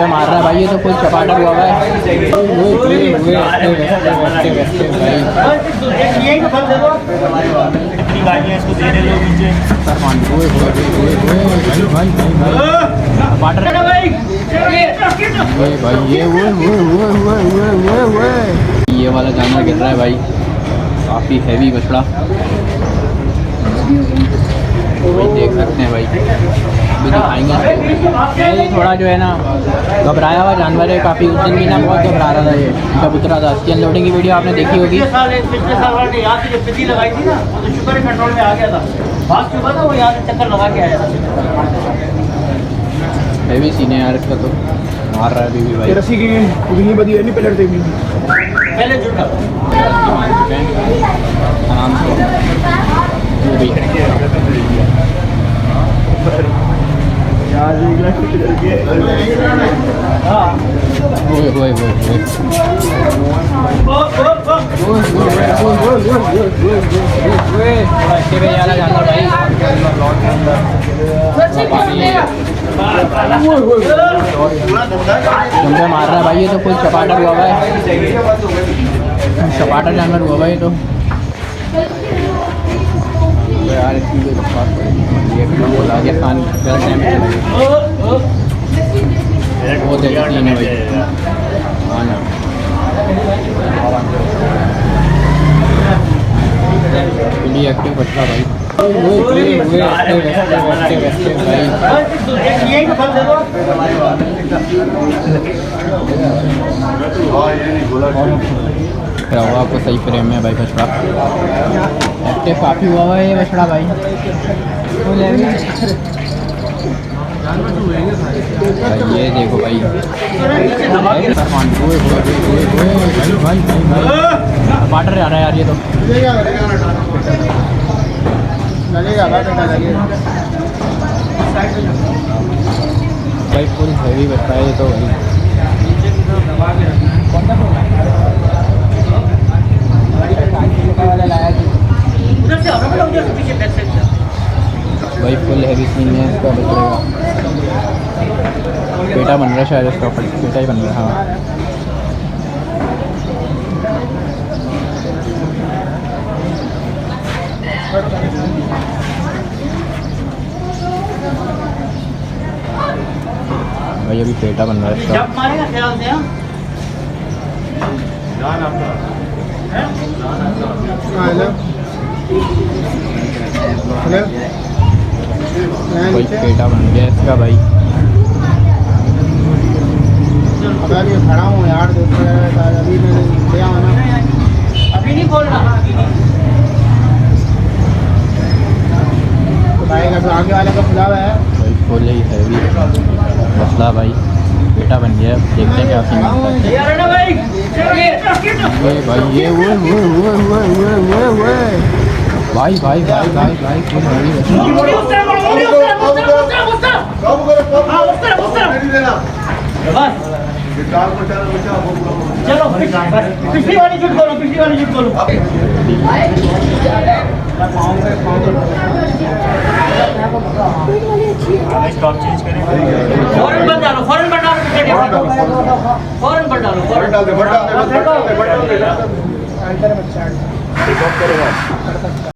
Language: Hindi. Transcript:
मार रहा है भाई, ये तो फुल चपाटा हुआ है। इसको दे रहे लोग नीचे भाई। ये वाला जानवर गिर रहा है भाई, काफ़ी हैवी बछड़ा भाई, देख सकते हैं भाई। अभी दिखाएंगे ये थोड़ा जो है ना घबराया हुआ जानवर है काफ़ी। उस दिन भी ना बहुत घबरा रहा था, ये जब उतरा था। इसकी अनलोडिंग की वीडियो आपने देखी होगी। पिछले साल वाले यहाँ से जब पिछली लगाई थी ना, तो शुगर कंट्रोल में आ गया था। भाग चुका था वो, यहाँ से चक्कर लगा के आया था। हैवी सीन है यार इसका, तो मार रहा है अभी भी भाई। रस्सी की नहीं बदी है, नहीं पलट देगी पहले जुटा आराम से वो भी जानवर भाई। मार रहा है भाई, ये तो फुल चपाटा हुआ है। चपाटा जानवर हुआ भाई, तो यार इसकी राजस्थान बहुत है भाई। हाँ ना, एक्टिव बच्चा भाई। आपको सही फ्रेम में भाई बछड़ा एक्टिव काफ़ी हुआ है ये बछड़ा भाई। ये देखो भाई, वाटर आ रहा है यार, ये तो भाई फुल हैवी बच्चा है ये तो भाई। भाई फुल हैवी सीन है इसका बछड़े का। पेटा बन रहा है शायद इसका, पेटा ही बन रहा है। हाँ भाई अभी पेटा बन रहा है इसका। भाई पेटा बन गया इसका भाई। खड़ा हूँ यार, अभी मैंने लिया ना, अभी नहीं बोल रहा। भाई का आगे वाले का खुला हुआ है भाई, फुल ही हैवी मसला भाई। बेटा बन गया, देखते हैं क्या सीन होता है भाई। ये भाई भाई भाई भाई भाई फुल हैवी चलो पिछली वाली शूट करो, पिछली वाली शूट करो। स्टॉप चेंज करें, फौरन बंद डालो, फौरन बंद डालो, फौरन बंद डालो, फौरन डाल दे, बंद डाल दे।